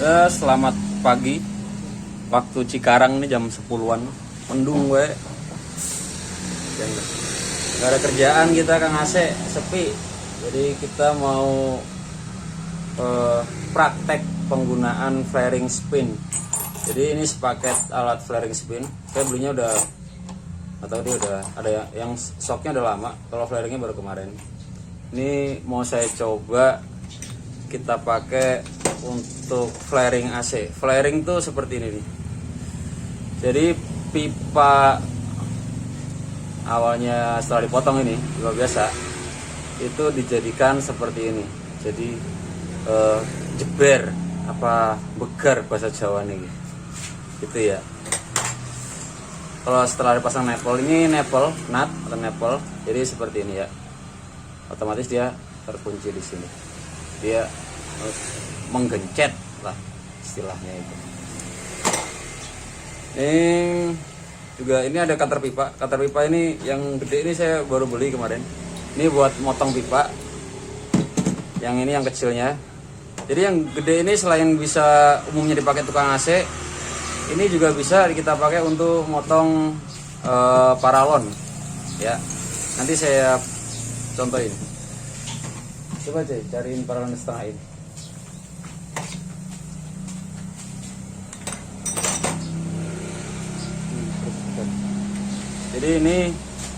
Selamat pagi. Waktu Cikarang ini jam 10-an. Mendung gue. Gak ada kerjaan kita, Kang AC, sepi. Jadi kita mau praktek penggunaan flaring spin. Jadi ini sepaket alat flaring spin. Saya belinya udah, atau dia udah ada yang shocknya udah lama. Kalau flaringnya baru kemarin. Ini mau saya coba kita pakai untuk flaring AC. Flaring tuh seperti ini nih. Jadi pipa awalnya setelah dipotong ini, pipa biasa, itu dijadikan seperti ini. Jadi jeber apa begar bahasa Jawa nih, gitu ya. Kalau setelah dipasang nepel, ini nepel nut atau nepel, jadi seperti ini ya. Otomatis dia terkunci di sini. Dia menggencet lah istilahnya itu. Ini ada cutter pipa. Cutter pipa ini yang gede ini saya baru beli kemarin. Ini buat motong pipa. Yang ini yang kecilnya. Jadi yang gede ini selain bisa umumnya dipakai tukang AC, ini juga bisa kita pakai untuk motong paralon. Ya. Nanti saya contohin. Coba aja cariin paralon setengah ini. Jadi ini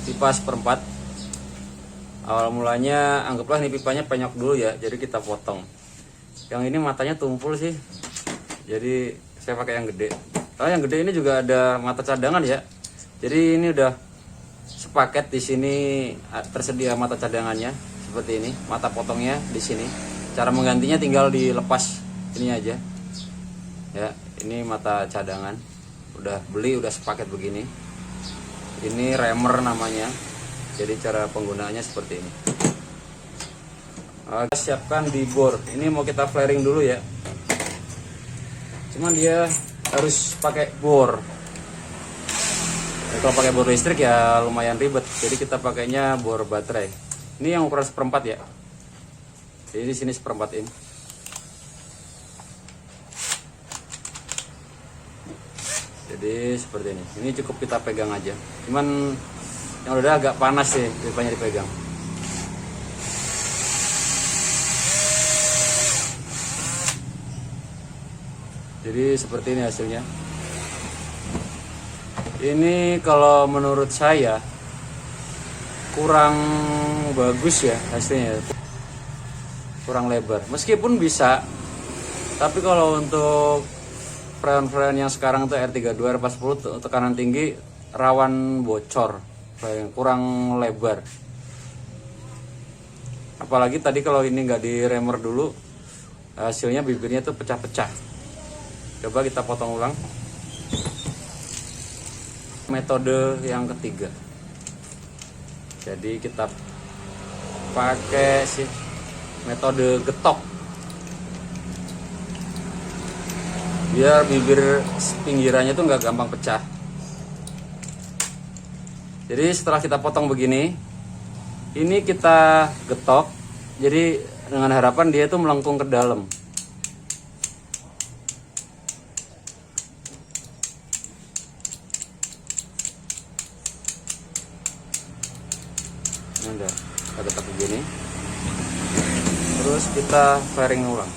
pipa seperempat. Awal mulanya anggaplah ini pipanya penyok dulu ya. Jadi kita potong. Yang ini matanya tumpul sih. Jadi saya pakai yang gede. Yang gede ini juga ada mata cadangan ya. Jadi ini udah sepaket, di sini tersedia mata cadangannya seperti ini. Mata potongnya di sini. Cara menggantinya tinggal dilepas ini aja. Ya, ini mata cadangan. Udah beli, udah sepaket begini. Ini remer namanya. Jadi cara penggunaannya seperti ini. Kita siapkan di bor. Ini mau kita flaring dulu ya. Cuman dia harus pakai bor. Kalau pakai bor listrik ya lumayan ribet. Jadi kita pakainya bor baterai. Ini yang ukuran seperempat ya. Jadi di sini seperempat ini. Jadi seperti ini. Ini cukup kita pegang aja. Cuman yang udah agak panas sih pipanya dipegang. Jadi seperti ini hasilnya. Ini kalau menurut saya kurang bagus ya hasilnya. Kurang lebar. Meskipun bisa, tapi kalau untuk freon yang sekarang tuh R32, R40 tekanan tinggi, rawan bocor, kurang lebar. Apalagi tadi kalau ini nggak di remer dulu, hasilnya bibirnya tuh pecah-pecah. Coba kita potong ulang. Metode yang ketiga. Jadi kita pakai sih metode getok. Biar bibir pinggirannya tuh nggak gampang pecah. Jadi setelah kita potong begini, ini kita getok. Jadi dengan harapan dia tuh melengkung ke dalam. Ini udah kita getok begini. Terus kita flaring ulang.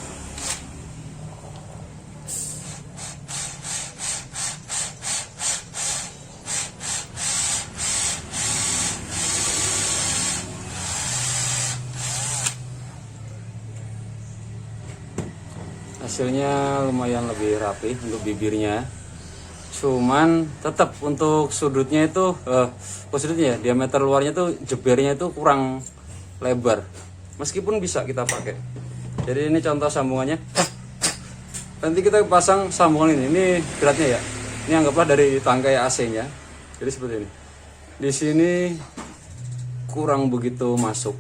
Hasilnya lumayan lebih rapi untuk bibirnya. Cuman tetap untuk sudutnya itu sudutnya ya, diameter luarnya tuh jebernya itu kurang lebar. Meskipun bisa kita pakai. Jadi ini contoh sambungannya. Nanti kita pasang sambungan ini. Ini beratnya ya. Ini anggaplah dari tangkai AC-nya. Jadi seperti ini. Di sini kurang begitu masuk.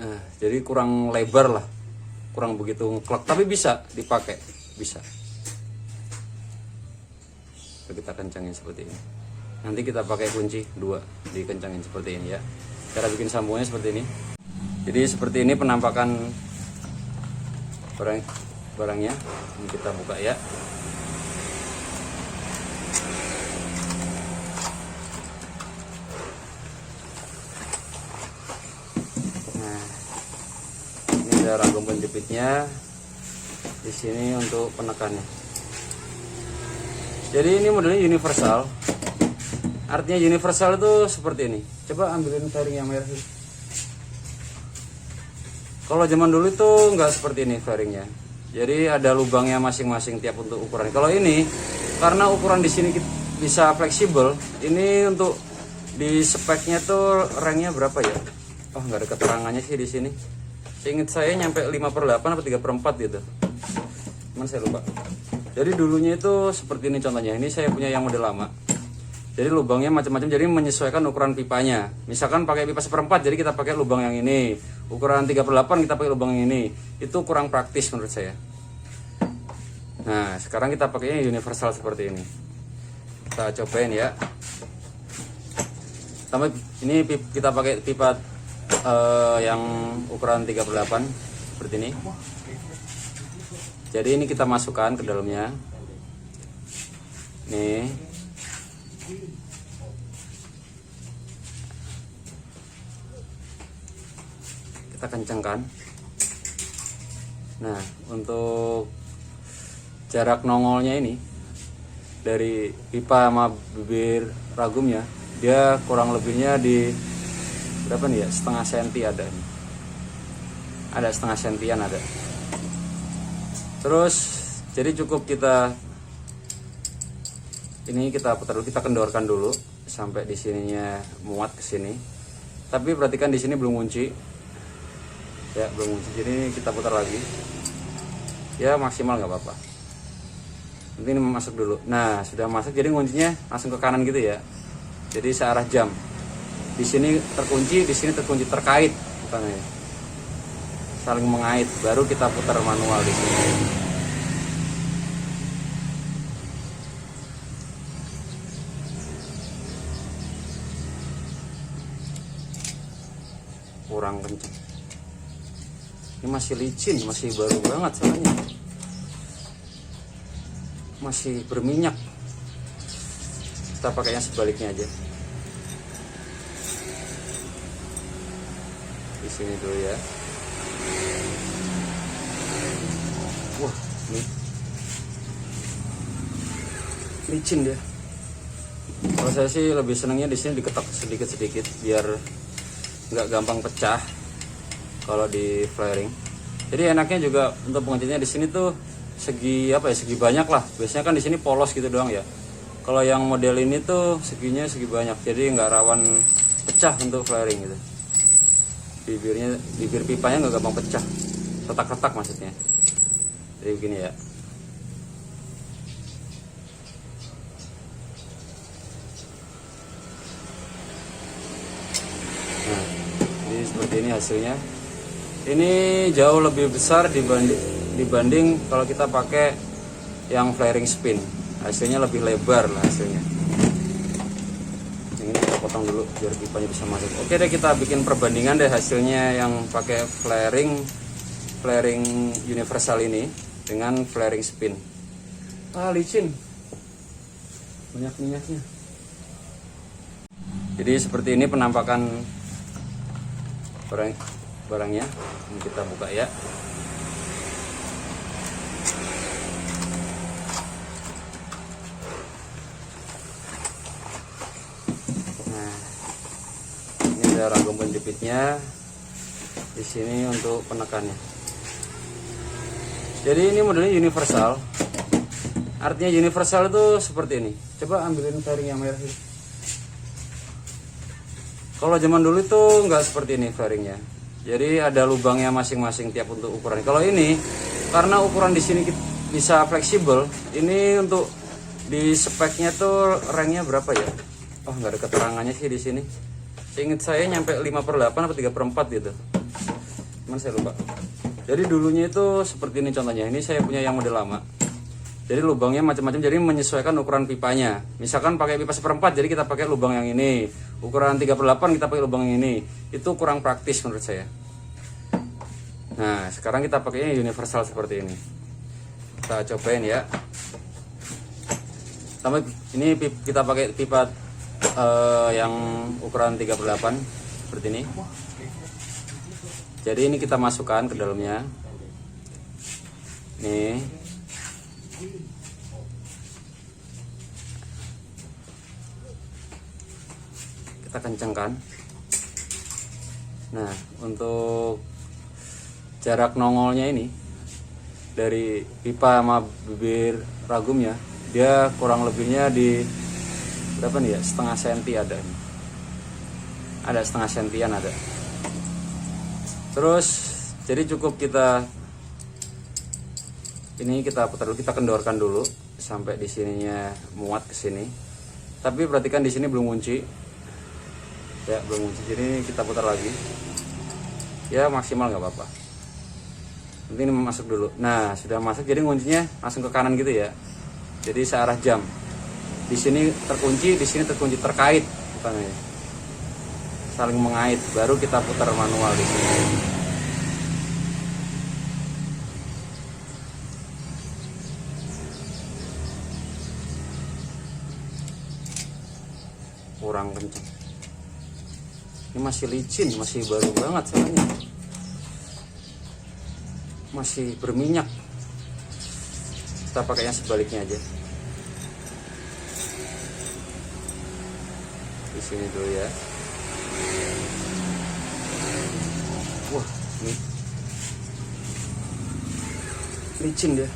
Nah, jadi kurang lebar lah. Kurang begitu ngeklek, tapi bisa dipakai, bisa. Kita kencangin seperti ini. Nanti kita pakai kunci 2, dikencangin seperti ini ya. Cara bikin sambungannya seperti ini. Jadi seperti ini penampakan barangnya. Ini kita buka ya. Nah, ini ada ragam penjepitnya. Di sini untuk penekannya. Jadi ini modelnya universal. Artinya universal itu seperti ini. Coba ambilin fairing yang merah ini. Kalau zaman dulu itu nggak seperti ini fairingnya. Jadi ada lubangnya masing-masing tiap untuk ukuran. Kalau ini karena ukuran di sini bisa fleksibel, ini untuk di speknya tuh ranknya berapa ya? Oh, nggak ada keterangannya sih di sini. Seingat saya nyampe 5/8 atau 3/4 gitu. Cuman saya lupa. Jadi dulunya itu seperti ini contohnya. Ini saya punya yang model lama. Jadi lubangnya macam-macam, jadi menyesuaikan ukuran pipanya. Misalkan pakai pipa 1/4, jadi kita pakai lubang yang ini. Ukuran 3/8 kita pakai lubang yang ini. Itu kurang praktis menurut saya. Nah, sekarang kita pakainya universal seperti ini. Kita cobain ya. Ini kita pakai pipa yang ukuran 3/8 seperti ini. Jadi ini kita masukkan ke dalamnya. Nih. Kita kencangkan. Nah, untuk jarak nongolnya ini dari pipa sama bibir ragumnya, dia kurang lebihnya di berapa nih ya? Setengah senti ada nih. Ada setengah sentian ada. Terus jadi cukup kita ini kita putar dulu, kita kendorkan dulu sampai di sininya muat ke sini. Tapi perhatikan di sini belum kunci. Ya, belum kunci. Jadi kita putar lagi. Ya, maksimal nggak apa-apa. Nanti ini masuk dulu. Nah, sudah masuk, jadi kuncinya langsung ke kanan gitu ya. Jadi searah jam. Di sini terkunci, di sini terkunci, terkait bukannya. Saling mengait. Baru kita putar manual di sini. Kurang kencang. Ini masih licin, masih baru banget soalnya. Masih berminyak. Kita pakai yang sebaliknya aja. Di sini dulu ya. Wah, ini licin dia. Kalau saya sih lebih senangnya di sini diketok sedikit-sedikit biar nggak gampang pecah kalau di flaring. Jadi enaknya juga untuk penguncinya di sini tuh segi apa ya, segi banyak lah. Biasanya kan di sini polos gitu doang ya. Kalau yang model ini tuh seginya segi banyak, jadi nggak rawan pecah untuk flaring gitu. Bibir pipanya nggak gampang pecah, retak-retak maksudnya. Jadi begini ya. Nah, jadi seperti ini hasilnya. Ini jauh lebih besar dibanding kalau kita pakai yang flaring spin. Hasilnya lebih lebar lah hasilnya. Yang ini kita potong dulu biar pipanya bisa masuk. Oke deh, kita bikin perbandingan deh hasilnya yang pakai flaring universal ini dengan flaring spin. Licin, banyak minyaknya. Jadi seperti ini penampakan barangnya. Ini kita buka ya. Nah, ini ada ragam penjepitnya. Di sini untuk penekannya. Jadi ini modelnya universal. Artinya universal itu seperti ini. Coba ambilin fairing yang merah ini. Kalau zaman dulu itu nggak seperti ini fairingnya. Jadi ada lubangnya masing-masing tiap untuk ukuran. Kalau ini karena ukuran di sini bisa fleksibel, ini untuk di speknya tuh ranknya berapa ya? Oh, nggak ada keterangannya sih di sini. Seingat saya nyampe 5/8 atau 3/4 gitu. Cuman saya lupa. Jadi dulunya itu seperti ini contohnya. Ini saya punya yang model lama. Jadi lubangnya macam-macam, jadi menyesuaikan ukuran pipanya. Misalkan pakai pipa 1/4, jadi kita pakai lubang yang ini. Ukuran 3/8 kita pakai lubang yang ini. Itu kurang praktis menurut saya. Nah, sekarang kita pakainya universal seperti ini. Kita cobain ya. Pertama ini kita pakai pipa yang ukuran 38 seperti ini. Jadi ini kita masukkan ke dalamnya. Nih. Kita kencangkan. Nah, untuk jarak nongolnya ini dari pipa sama bibir ragumnya, dia kurang lebihnya di berapa nih ya, setengah senti ada ini. Ada setengah sentian ada. Terus jadi cukup kita ini kita putar dulu, kita kendorkan dulu sampai di sininya muat ke sini. Tapi perhatikan di sini belum kunci. Ya, belum kunci. Jadi kita putar lagi. Ya, maksimal nggak apa-apa. Nanti ini masuk dulu. Nah, sudah masuk, jadi kuncinya langsung ke kanan gitu ya. Jadi searah jam. Di sini terkunci, di sini terkunci, terkait bukan ya. Saling mengait, baru kita putar manual di sini. Kurang kencang. Ini masih licin, masih baru banget soalnya. Masih berminyak. Kita pakainya sebaliknya aja. Di sini dulu ya. Wah, ini licin dia.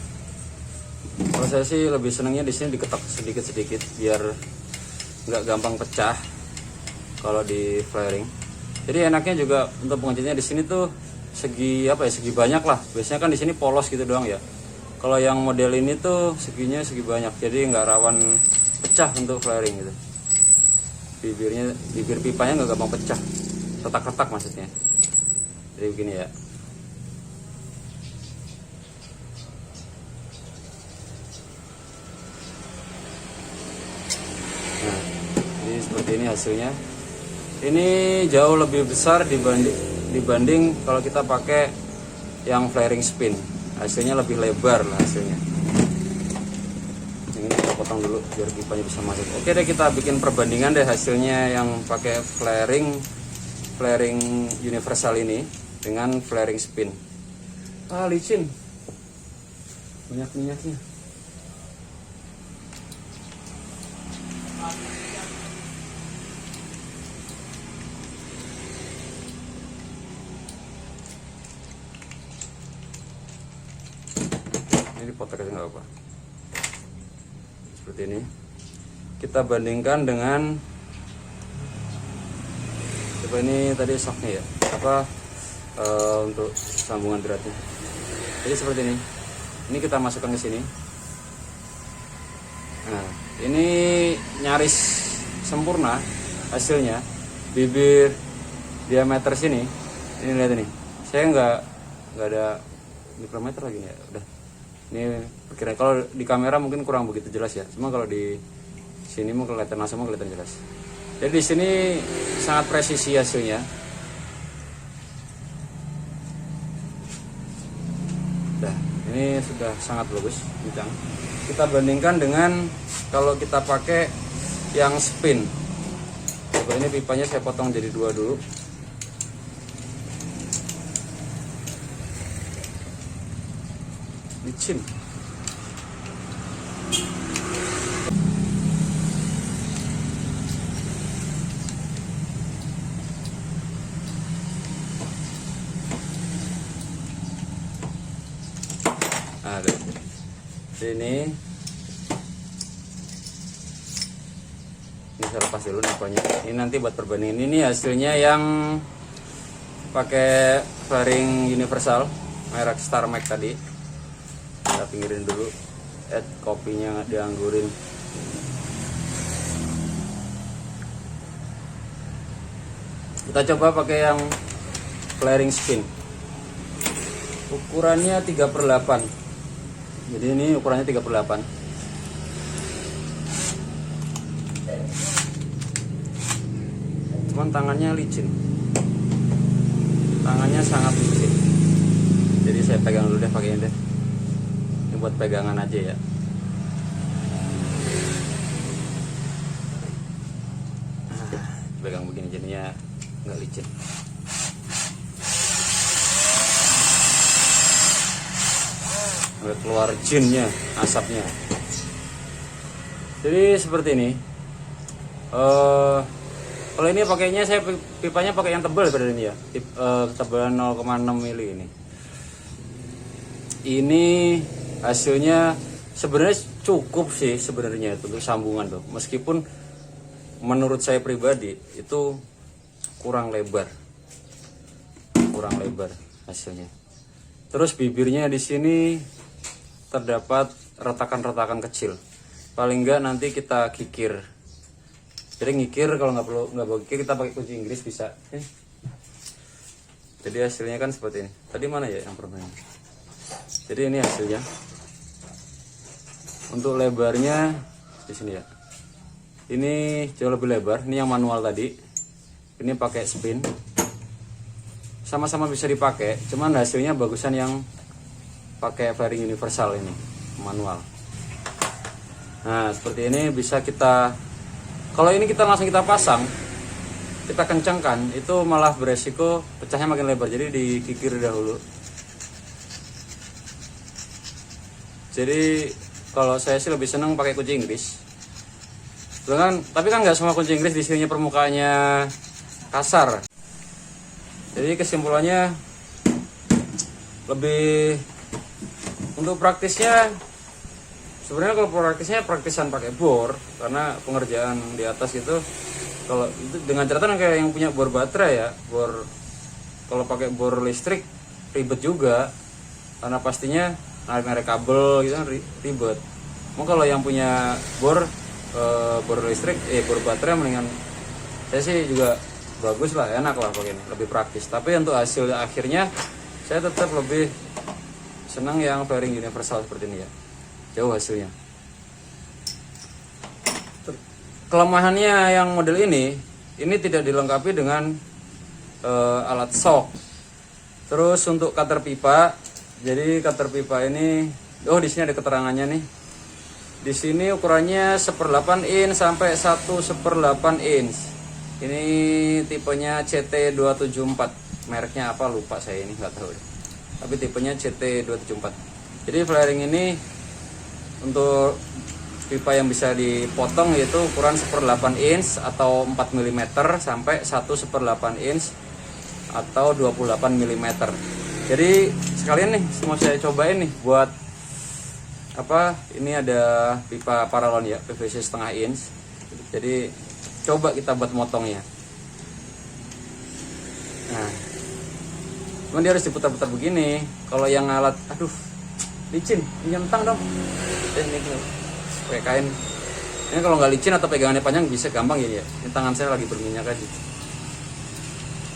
Kalau saya sih lebih senangnya di sini diketok sedikit-sedikit biar nggak gampang pecah kalau di flaring. Jadi enaknya juga untuk penguncinya di sini tuh segi apa ya, segi banyak lah. Biasanya kan di sini polos gitu doang ya. Kalau yang model ini tuh seginya segi banyak, jadi nggak rawan pecah untuk flaring gitu. Bibir pipanya nggak gampang pecah, retak-retak maksudnya. Jadi begini ya. Nah, ini seperti ini hasilnya. Ini jauh lebih besar dibanding kalau kita pakai yang flaring spin. Hasilnya lebih lebar lah hasilnya. Ini kita potong dulu biar pipanya bisa masuk. Oke deh, kita bikin perbandingan deh hasilnya yang pakai flaring universal ini dengan flaring spin. Ah, licin, banyak minyaknya. Ini dipotong aja nggak apa. Seperti ini. Kita bandingkan dengan, coba ini tadi shocknya ya, apa untuk sambungan beratnya. Jadi seperti ini. Ini kita masukkan ke sini. Nah, ini nyaris sempurna hasilnya. Bibir diameter sini, ini lihat ini. Saya nggak ada mikrometer lagi nih ya. Udah. Ini kira kalau di kamera mungkin kurang begitu jelas ya. Cuma kalau di sini mau kelihatan, langsung mau kelihatan jelas. Jadi di sini sangat presisi hasilnya. Nah, ini sudah sangat bagus, kencang. Kita bandingkan dengan kalau kita pakai yang spin. Coba ini pipanya saya potong jadi 2 dulu. Licin. Ada sini. Ini saya lepas dulu nipanya. Ini nanti buat perbandingan. Ini hasilnya yang pakai flaring universal merek Star Max tadi. Kita pinggirin dulu, kopinya dianggurin. Kita coba pakai yang flaring spin. Ukurannya 3/8. Jadi ini ukurannya 3/8. Cuman tangannya licin. Tangannya sangat licin. Jadi saya pegang dulu deh pakai ini deh. Ini buat pegangan aja ya. Pegang begini jadinya nggak licin. Nggak keluar jinnya, asapnya. Jadi seperti ini. Kalau ini pakainya saya pipanya pakai yang tebal pada ini ya. Tebal 0,6 mili ini. Ini hasilnya sebenarnya cukup sih sebenarnya itu untuk sambungan tuh. Meskipun menurut saya pribadi itu kurang lebar hasilnya. Terus bibirnya di sini terdapat retakan-retakan kecil. Paling enggak nanti kita kikir. Jadi ngikir, kalau nggak perlu kikir kita pakai kunci Inggris bisa. Jadi hasilnya kan seperti ini. Tadi mana ya yang permen? Jadi ini hasilnya. Untuk lebarnya di sini ya. Ini jauh lebih lebar. Ini yang manual tadi. Ini pakai spin. Sama-sama bisa dipakai. Cuman hasilnya bagusan yang pakai fairing universal ini, manual. Nah seperti ini bisa kita. Kalau ini kita langsung kita pasang, kita kencangkan, itu malah beresiko pecahnya makin lebar. Jadi dikikir dahulu. Jadi kalau saya sih lebih senang pakai kunci Inggris. Tapi kan nggak semua kunci Inggris di sininya permukaannya kasar. Jadi kesimpulannya lebih untuk praktisnya. Sebenarnya kalau praktisan pakai bor, karena pengerjaan di atas gitu, kalau itu dengan catatan kayak yang punya bor baterai ya, kalau pakai bor listrik ribet juga, karena pastinya narik kabel gitu kan ribet. Mau kalau yang punya bor listrik, bor baterai mendingan, saya sih juga bagus lah, enak lah pakai ini, lebih praktis. Tapi untuk hasil akhirnya saya tetap lebih senang yang fairing universal seperti ini ya. Jauh hasilnya. Kelemahannya yang model ini tidak dilengkapi dengan alat shock. Terus untuk cutter pipa, jadi cutter pipa ini, di sini ada keterangannya nih. Di sini ukurannya 1/8 inch sampai 1/8 inch. Ini tipenya CT274. Mereknya apa lupa saya ini, nggak tahu. Tapi tipenya CT274. Jadi flaring ini untuk pipa yang bisa dipotong yaitu ukuran 1/8 inch atau 4 mm sampai 1/8 inch atau 28 mm. Jadi sekalian nih mau saya cobain nih buat apa, ini ada pipa paralon ya, PVC 1/2 inch. Jadi coba kita buat motongnya. Nah, cuman dia harus diputar-putar begini. Kalau yang alat, aduh licin, nyentang dong. Ini pakai kain. Ini kalau nggak licin atau pegangannya panjang bisa gampang ya. Ini tangan saya lagi berminyak aja.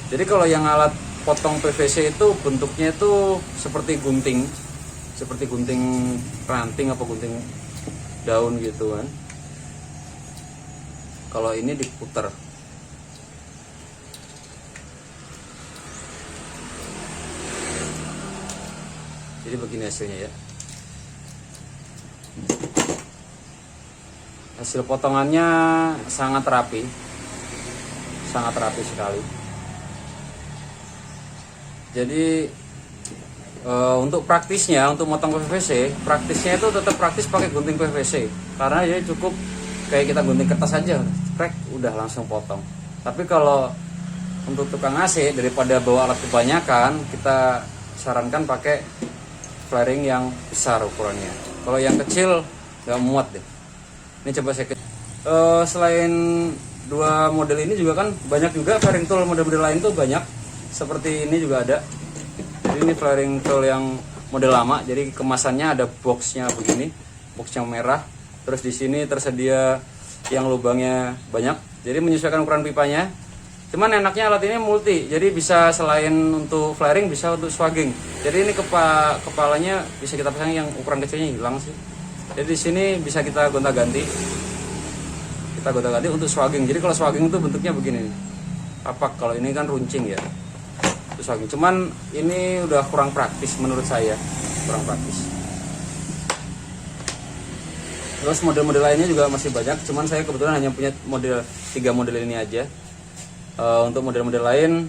Jadi kalau yang alat potong PVC itu bentuknya itu seperti gunting ranting apa gunting daun gitu kan. Kalau ini diputar. Jadi begini hasilnya ya. Hasil potongannya sangat rapi sekali. Jadi untuk praktisnya, untuk motong PVC, praktisnya itu tetap praktis pakai gunting PVC, karena ya cukup kayak kita gunting kertas aja, krek udah langsung potong. Tapi kalau untuk tukang AC, daripada bawa alat kebanyakan, kita sarankan pakai flaring yang besar ukurannya. Kalau yang kecil nggak muat deh. Ini coba saya selain dua model ini juga kan banyak juga flaring tool model-model lain tuh banyak. Seperti ini juga ada. Jadi ini flaring tool yang model lama. Jadi kemasannya ada boxnya begini, boxnya merah. Terus di sini tersedia yang lubangnya banyak. Jadi menyesuaikan ukuran pipanya. Cuman enaknya alat ini multi. Jadi bisa selain untuk flaring bisa untuk swagging. Jadi ini kepalanya bisa kita pasang yang ukuran kecilnya hilang sih. Jadi di sini bisa kita gonta-ganti. Kita gonta-ganti untuk swagging. Jadi kalau swagging itu bentuknya begini nih. Kapak, kalau ini kan runcing ya. shocking. Cuman ini udah kurang praktis menurut saya, kurang praktis. Terus model-model lainnya juga masih banyak, cuman saya kebetulan hanya punya 3 model ini aja. Untuk model-model lain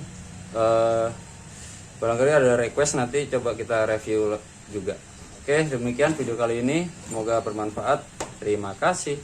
barangkali ada request, nanti coba kita review juga. Oke, demikian video kali ini, semoga bermanfaat. Terima kasih.